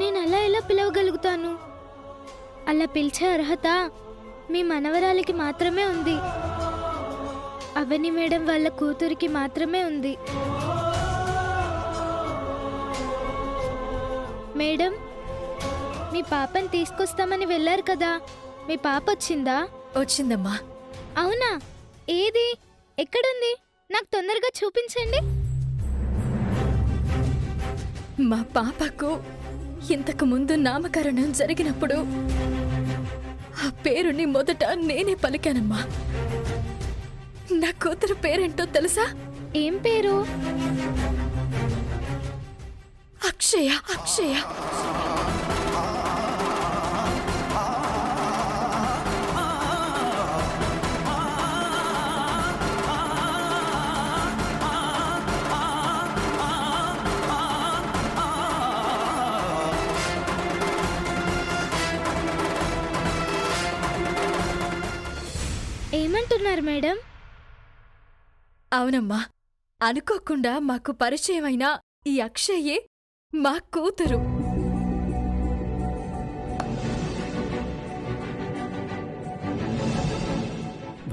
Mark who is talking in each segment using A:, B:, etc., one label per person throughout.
A: నేను అలా ఎలా పిలవగలుగుతాను? అలా పిలిచే అర్హత మీ మనవరాలికి మాత్రమే ఉంది. అవని మేడం వాళ్ళ కూతురికి మాత్రమే ఉంది. మేడం, మీ పాపని తీసుకొస్తామని వెళ్ళారు కదా, మీ పాప వచ్చిందా?
B: వచ్చిందమ్మా.
A: అవునా? ఏది? ఎక్కడుంది? నాకు తొందరగా చూపించండి.
B: మా పాపకు ఇంతకు ముందు నామకరణం జరిగినప్పుడు ఆ పేరుని మొదట నేనే పలికానమ్మా. నా కూతురు పేరేంటో తెలుసా?
A: ఏం పేరు?
B: అక్షయ. అక్షయ.
A: ఏమంటున్నారు మేడం?
B: అవునమ్మా, అనుకోకుండా మాకు పరిచయమైన ఈ అక్షయే మా కూతురు.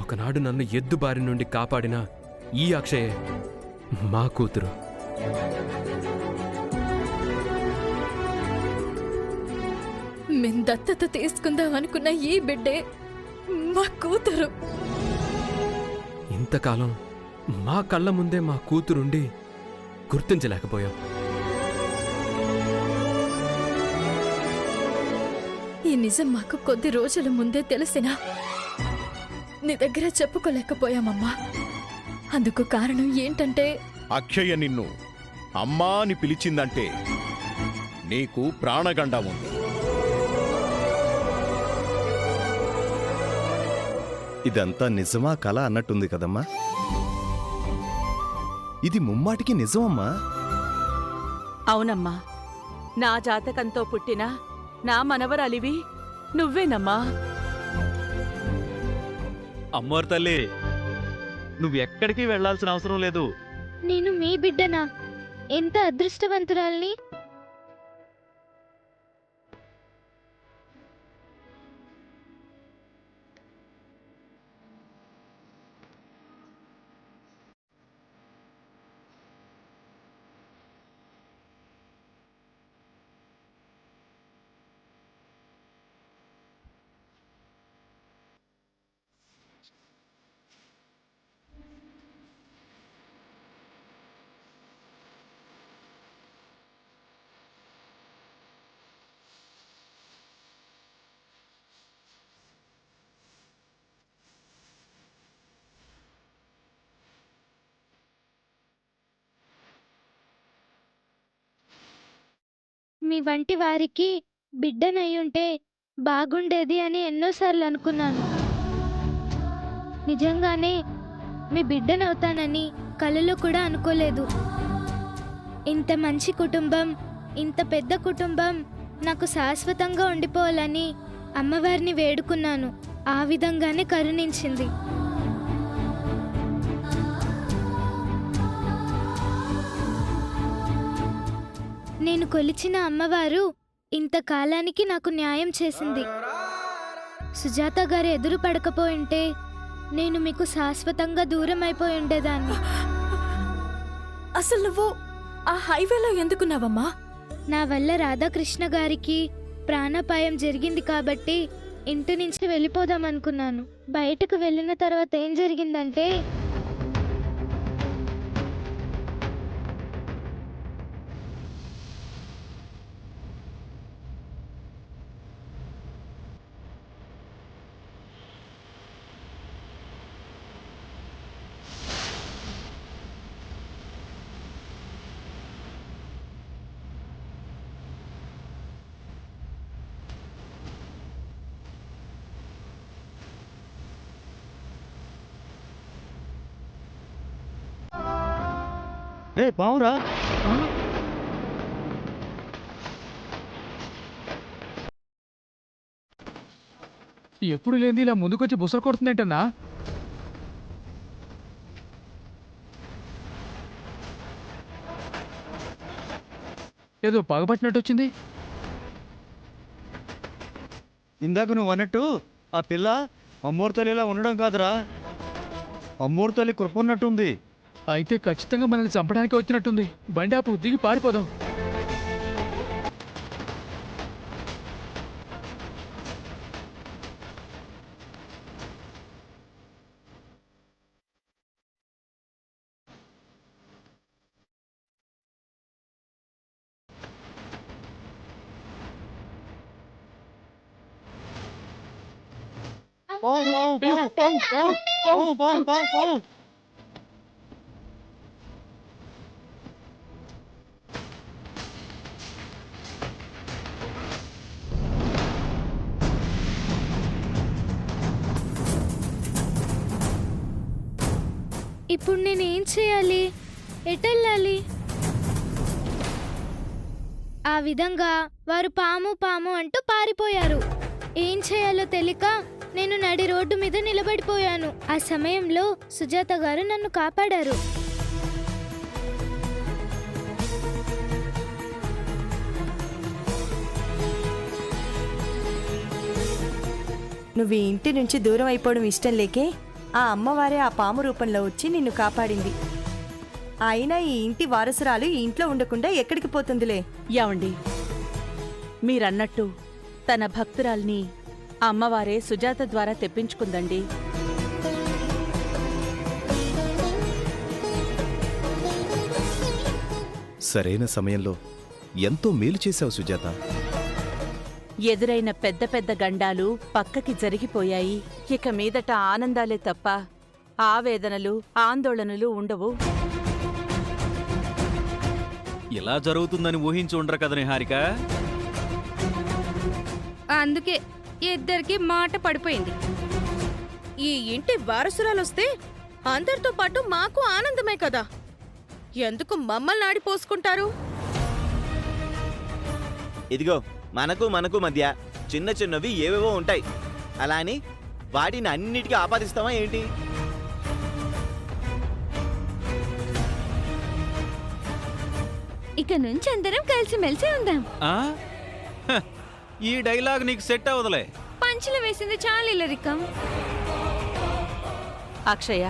C: ఒకనాడు నన్ను ఎద్దు బారి నుండి కాపాడిన ఈ అక్షయే మా కూతురు.
B: మేం దత్తత తీసుకుందాం అనుకున్న ఈ బిడ్డే మా కూతురు.
C: ఇంతకాలం మా కళ్ళ ముందే మా కూతురుండి గుర్తించలేకపోయాం.
B: ఈ నిజం మాకు కొద్ది రోజుల ముందే తెలిసినా నీ దగ్గర చెప్పుకోలేకపోయామమ్మా. అందుకు కారణం ఏంటంటే
D: అక్షయ నిన్ను అమ్మా అని పిలిచిందంటే నీకు ప్రాణగండం ఉంది.
E: ఇదంతా నిజమా కల అన్నట్టుంది కదమ్మా? ఇది ముమ్మాటికి నిజమమ్మా.
F: అవునమ్మా, నా జాతకంతో పుట్టిన నా మనవరాలివి నువ్వేనమ్మా.
G: అమ్మోరు తల్లి, నువ్వెక్కడికి వెళ్లాల్సిన అవసరం లేదు.
A: నేను మీ బిడ్డనా? ఎంత అదృష్టవంతురాల్ని! మీ వంటి వారికి బిడ్డనయ్యుంటే బాగుండేది అని ఎన్నోసార్లు అనుకున్నాను. నిజంగానే మీ బిడ్డనవుతానని కలలో కూడా అనుకోలేదు. ఇంత మంచి కుటుంబం, ఇంత పెద్ద కుటుంబం నాకు శాశ్వతంగా ఉండిపోవాలని అమ్మవారిని వేడుకున్నాను. ఆ విధంగానే కరుణించింది. నేను కొలిచిన అమ్మవారు ఇంతకాలానికి నాకు న్యాయం చేసింది. సుజాత గారు ఎదురు పడకపోయింటే నేను మీకు శాశ్వతంగా దూరం అయిపోయి ఉండేదాన్ని.
B: అసలు నువ్వు ఆ హైవేలో ఎందుకున్నావమ్మా?
A: నా వల్ల రాధాకృష్ణ గారికి ప్రాణాపాయం జరిగింది కాబట్టి ఇంటి నుంచి వెళ్ళిపోదాం అనుకున్నాను. బయటకు వెళ్ళిన తర్వాత ఏం జరిగిందంటే,
G: పావురా.
H: ఎప్పుడు లేని ఇలా ముందుకొచ్చి బుసలు కొడుతుందేంటన్నా? ఏదో పగపట్టినట్టు వచ్చింది.
G: ఇందాక నువ్వు అన్నట్టు ఆ పిల్ల అమ్మోరు తల్లిలా ఉండడం కాదురా, అమ్మోరు తల్లి కృప ఉన్నట్టుంది.
H: అయితే ఖచ్చితంగా మనల్ని చంపడానికి వచ్చినట్టుంది. బండి ఆపు, దిగి పారిపోదాం.
A: ఇప్పుడు నేనేం చేయాలి? ఎటెళ్ళాలి? ఆ విధంగా వారు పాము పాము అంటూ పారిపోయారు. ఏం చేయాలో తెలియక నేను నడి రోడ్డు మీద నిలబడిపోయాను. ఆ సమయంలో సుజాత గారు నన్ను కాపాడారు.
I: నువ్వు ఈ ఇంటి నుంచి దూరం అయిపోవడం ఇష్టం లేకే ఆ అమ్మవారే ఆ పాము రూపంలో వచ్చి నిన్ను కాపాడింది. అయినా ఈ ఇంటి వారసురాలు ఈ ఇంట్లో ఉండకుండా ఎక్కడికి పోతుందిలే.
F: యావండి, మీరన్నట్టు తన భక్తురాల్ని అమ్మవారే సుజాత ద్వారా తెప్పించుకుందండి.
E: సరైన సమయంలో ఎంతో మేలు చేశావు సుజాత.
F: ఎదురైన పెద్ద పెద్ద గండాలు పక్కకి జరిగిపోయాయి. ఇక మీదట ఆనందాలే తప్ప ఆవేదనలు ఆందోళనలు ఉండవు.
G: ఇలా జరుగుతుందని ఊహించి ఉండరు కదా నిహారిక.
J: అందుకే ఇద్దరికి మాట పడిపోయింది. ఈ ఇంటి వారసురాలొస్తే అందరితో పాటు మాకు ఆనందమే కదా, ఎందుకు మమ్మల్ని ఆడిపోసుకుంటారు?
K: ఇదిగో మనకు మధ్య చిన్న చిన్నవి ఏవేవో ఉంటాయి. అలా అని వాటిని అన్నిటికీ ఆపాదిస్తావా ఏంటి?
J: ఇక నుంచి అందరం కలిసిమెలిసి ఉందాం.
G: ఈ డైలాగ్ నీకు సెట్ అవ్వదులే.
J: పంచులు వేసింది చాలిల్లరికం.
F: అక్షయ,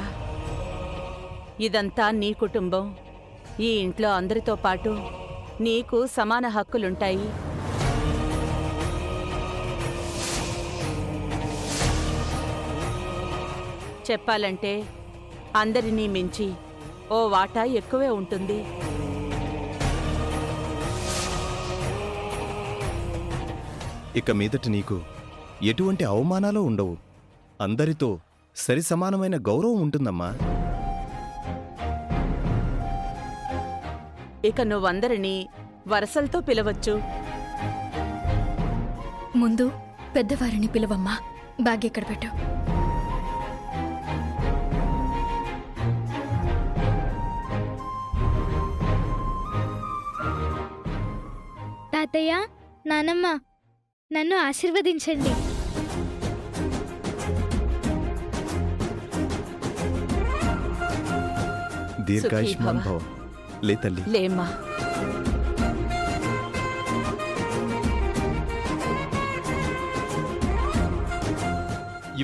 F: ఇదంతా నీ కుటుంబం. ఈ ఇంట్లో అందరితో పాటు నీకు సమాన హక్కులుంటాయి. చెప్పాలంటే అందరినీ మించి ఓ వాటా ఎక్కువే ఉంటుంది.
E: ఇక మీదట నీకు ఎటువంటి అవమానాలు ఉండవు. అందరితో సరి సమానమైన గౌరవం ఉంటుందమ్మా.
F: ఇక నువ్వందరినీ వరసలతో పిలవచ్చు.
B: ముందు పెద్దవారిని పిలవమ్మా. బ్యాగ్ ఎక్కడ పెట్టు.
A: తాతయ్య, నానమ్మ, నన్ను ఆశీర్వదించండి.
E: దీర్ఘాయుష్మాన్ భవ. లే తల్లి.
F: లేమ్మా.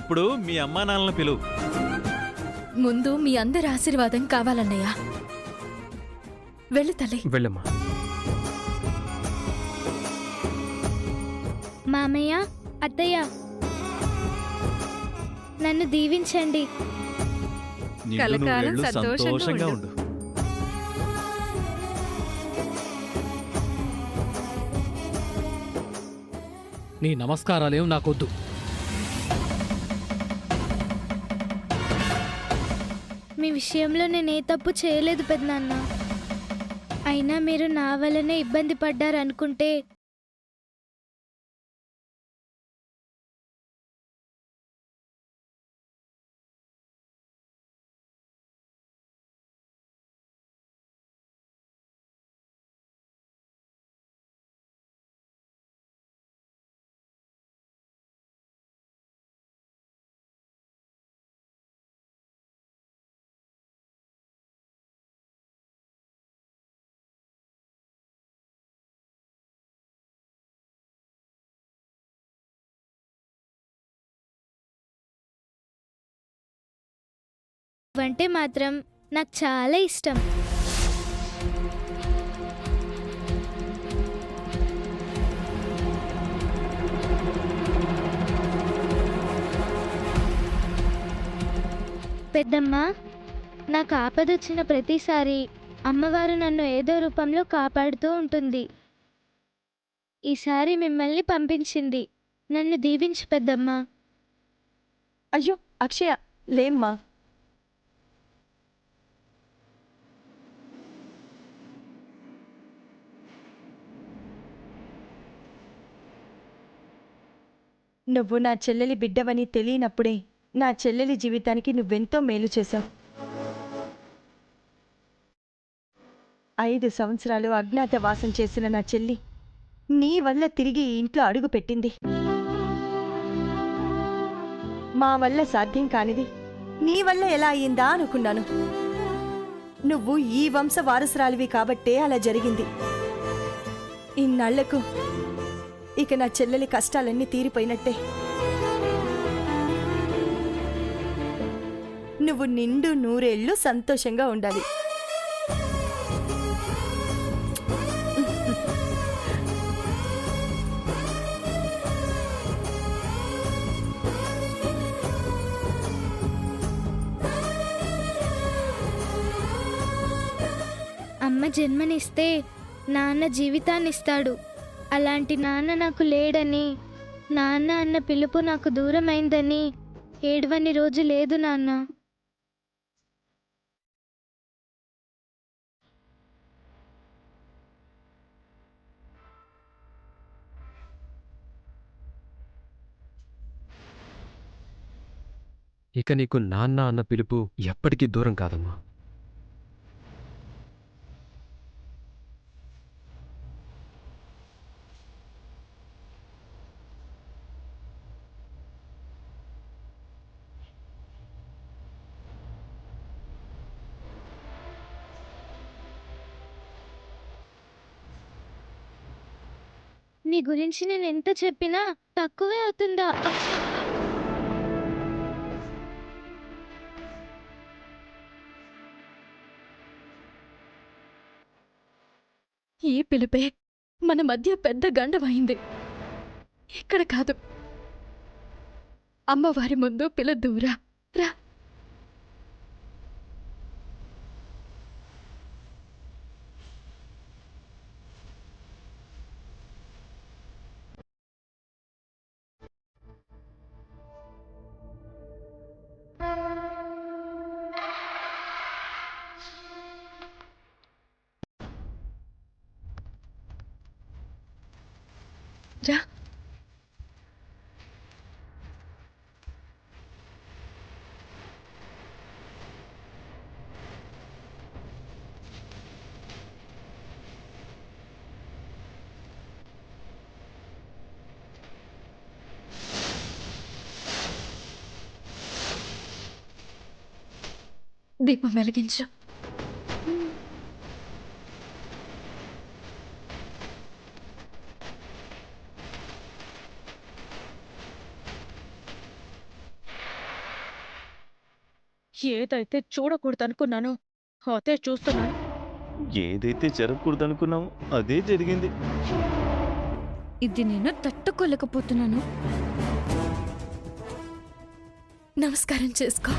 G: ఇప్పుడు మీ అమ్మా నాన్నలను పిలువు.
B: ముందు మీ అందరి ఆశీర్వాదం కావాలన్నయ్య. వెళ్ళు తల్లి.
C: వెళ్ళమ్మా.
A: మామయ్య, అత్తయ్య, నన్ను దీవించండి.
G: నిండు
J: కలకాలం
G: నూరేళ్లు
J: సంతోషంగా
G: సంతోషంగా
J: ఉండు.
G: ఉండు.
H: నీ నమస్కారాలేం నాకొద్దు.
A: మీ విషయంలో నేనే తప్పు చేయలేదు పెద్దనాన్న. అయినా మీరు నా వల్లనే ఇబ్బంది పడ్డారనుకుంటే అంటే మాత్రం నాకు చాలా ఇష్టం. పెద్దమ్మ, నాకు ఆపదొచ్చిన ప్రతిసారి అమ్మవారు నన్ను ఏదో రూపంలో కాపాడుతూ ఉంటుంది. ఈసారి మిమ్మల్ని పంపించింది. నన్ను దీవించు పెద్దమ్మ.
I: అయ్యో అక్షయ, లేమ్మా. నువ్వు నా చెల్లెలి బిడ్డవని తెలియనప్పుడే నా చెల్లెలి జీవితానికి నువ్వెంతో మేలు చేశావు. 5 సంవత్సరాలు అజ్ఞాతవాసం చేసిన నా చెల్లి నీ వల్ల తిరిగి ఈ ఇంట్లో అడుగు పెట్టింది. మా వల్ల సాధ్యం కానిది నీ వల్ల ఎలా అయ్యిందా అనుకున్నాను. నువ్వు ఈ వంశ వారసురాలివి కాబట్టే అలా జరిగింది. ఇన్నాళ్లకు ఇక నా చెల్లెలి కష్టాలన్నీ తీరిపోయినట్టే. నువ్వు నిండు 100 ఏళ్ళు సంతోషంగా ఉండాలి.
A: అమ్మ జన్మనిస్తే నాన్న జీవితాన్నిస్తాడు. అలాంటి నాన్న నాకు లేడని, నాన్న అన్న పిలుపు నాకు దూరమైందని ఏడవని రోజు లేదు నాన్న.
C: ఇక నీకు నాన్న అన్న పిలుపు ఎప్పటికీ దూరం కాదమ్మా.
A: నీ గురించి నేను ఎంత చెప్పినా తక్కువే అవుతుందా?
B: ఈ పిలుపే మన మధ్య పెద్ద గండమైంది. ఇక్కడ కాదు, అమ్మవారి ముందు పిలదూరా రా. రా. దీపం వెలిగించు.
J: ఏదైతే చూడకూడదనుకున్నానో అదే చూస్తున్నాను.
K: ఏదైతే జరగకూడదనుకున్నామో అదే జరిగింది.
J: ఇది నేను తట్టుకోలేకపోతున్నాను.
B: నమస్కారం చేసుకో.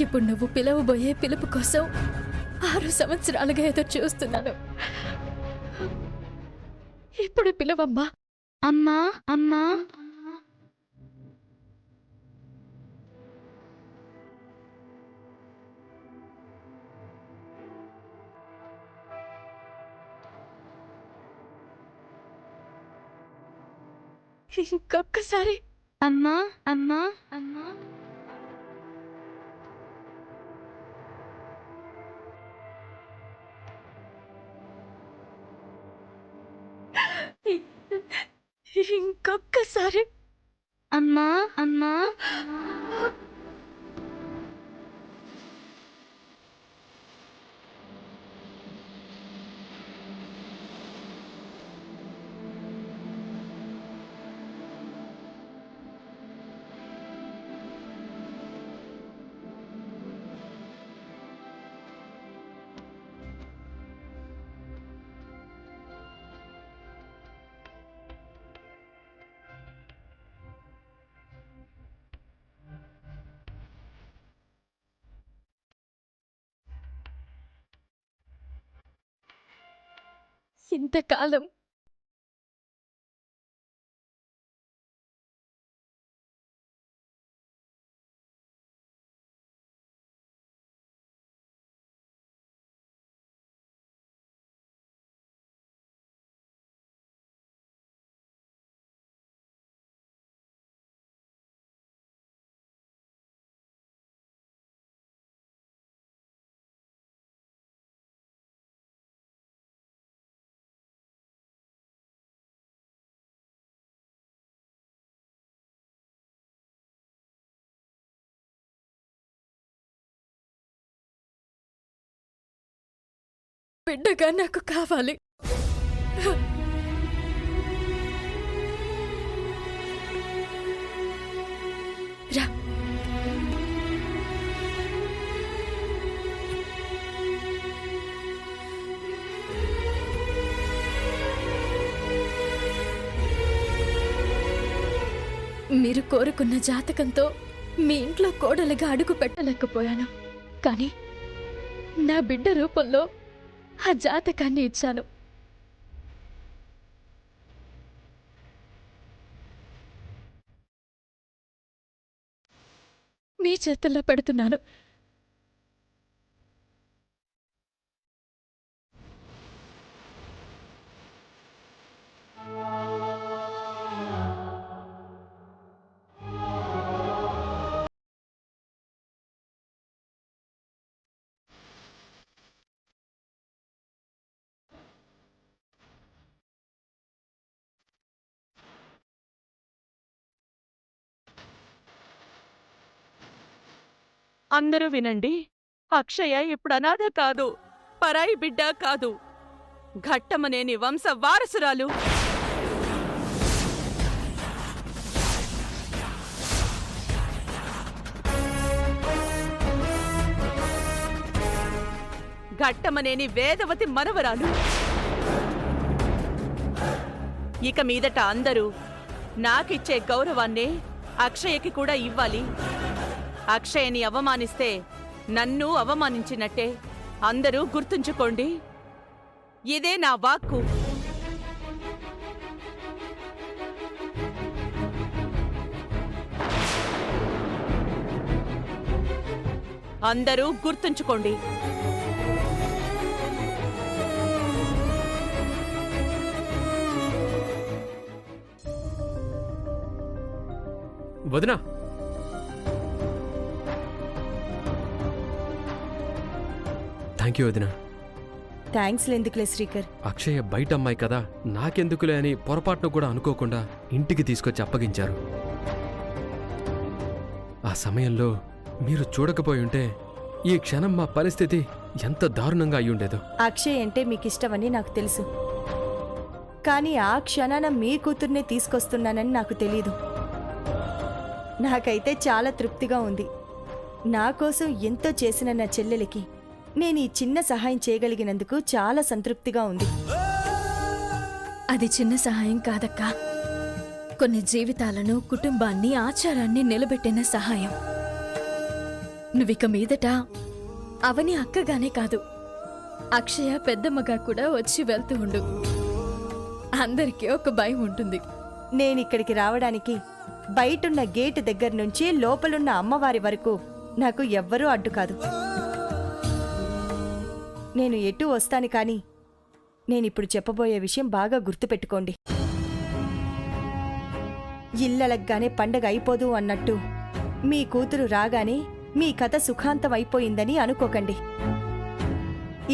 B: ఇప్పుడు నువ్వు పిలవబోయే పిలుపు కోసం 6 సంవత్సరాలుగా ఎదురు చూస్తున్నాను. ఇప్పుడు పిలవమ్మా.
A: అమ్మా, అమ్మా.
B: ఇంకొక్కసారి.
A: అమ్మా, అమ్మా, అమ్మా.
B: ఇంకొక్కసారి.
A: అమ్మా, అమ్మా.
J: ఇంతకాలం
B: బిడ్డగా నాకు కావాలి. రా. మీరు కోరుకున్న జాతకంతో మీ ఇంట్లో కోడలిగా అడుగు పెట్టలేకపోయాను, కానీ నా బిడ్డ రూపంలో ఆ జాతకాన్ని ఇచ్చాను. మీ చేతుల్లో పెడుతున్నాను.
F: అందరూ వినండి. అక్షయ ఇప్పుడు అనాథ కాదు, పరాయి బిడ్డ కాదు, ఘట్టమనేని వంశ వారసురాలు. ఘట్టమనేని వేదవతి మనవరాలు. ఇక మీదట అందరూ నాకిచ్చే గౌరవాన్నే అక్షయకి కూడా ఇవ్వాలి. అక్షయని అవమానిస్తే నన్ను అవమానించినట్టే. అందరూ గుర్తుంచుకోండి, ఇదే నా వాక్కు. అందరూ గుర్తుంచుకోండి.
C: వదినా, థ్యాంక్ యూ వదినా.
I: థ్యాంక్స్ ఎందుకులే శ్రీకర్.
C: అక్షయ బయట అమ్మాయి కదా, నాకెందుకులే అని పొరపాటును కూడా అనుకోకుండా ఇంటికి తీసుకొచ్చి అప్పగించారు. ఆ సమయంలో మీరు చూడకపోయి ఉంటే ఈ క్షణం మా పరిస్థితి ఎంత దారుణంగా అయ్యుండేదో.
I: అక్షయ్ అంటే మీకిష్టమని నాకు తెలుసు, కానీ ఆ క్షణాన మీ కూతుర్నే తీసుకొస్తున్నానని నాకు తెలీదు. నాకైతే చాలా తృప్తిగా ఉంది. నా కోసం ఎంతో చేసిన నా చెల్లెలికి నేను ఈ చిన్న సహాయం చేయగలిగినందుకు చాలా సంతృప్తిగా ఉంది.
B: అది చిన్న సహాయం కాదక్కా, కొన్ని జీవితాలను, కుటుంబాన్ని, ఆచారాన్ని నిలబెట్టిన సహాయం. నువ్విక మీదట అవని అక్కగానే కాదు, అక్షయ పెద్దమ్మగా కూడా వచ్చి వెళ్తూ ఉండు. అందరికీ ఒక భయం ఉంటుంది.
I: నేనిక్కడికి రావడానికి బయటున్న గేటు దగ్గర నుంచి లోపలున్న అమ్మవారి వరకు నాకు ఎవ్వరూ అడ్డు కాదు. నేను ఎటూ వస్తాను, కానీ నేనిప్పుడు చెప్పబోయే విషయం బాగా గుర్తుపెట్టుకోండి. ఇల్లలగ్గానే పండగ అయిపోదు అన్నట్టు మీ కూతురు రాగానే మీ కథ సుఖాంతం అయిపోయిందని అనుకోకండి.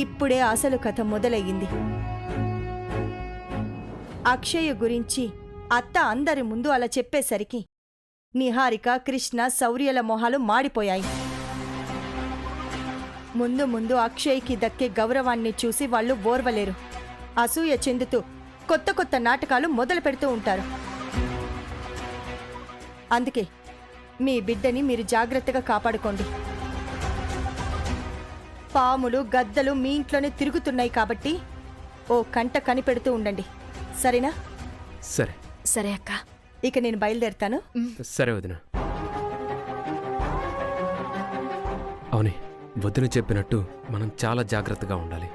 I: ఇప్పుడే అసలు కథ మొదలయ్యింది. అక్షయ గురించి అత్త అందరి ముందు అలా చెప్పేసరికి నిహారిక, కృష్ణ, శౌర్యల మొహాలు మాడిపోయాయి. ముందు ముందు అక్షయ్కి దక్కే గౌరవాన్ని చూసి వాళ్ళు ఓర్వలేరు. అసూయ చెందుతూ కొత్త కొత్త నాటకాలు మొదలు పెడుతూ ఉంటారు. అందుకే మీ బిడ్డని మీరు జాగ్రత్తగా కాపాడుకోండి. పాములు, గద్దలు మీ ఇంట్లోనే తిరుగుతున్నాయి కాబట్టి ఓ కంట కనిపెడుతూ ఉండండి, సరేనా?
C: సరే
B: సరే అక్క,
I: ఇక నేను బయలుదేరుతాను.
C: సరే వదిన. అవునే, వదిన చెప్పినట్టు మనం చాలా జాగ్రత్తగా ఉండాలి.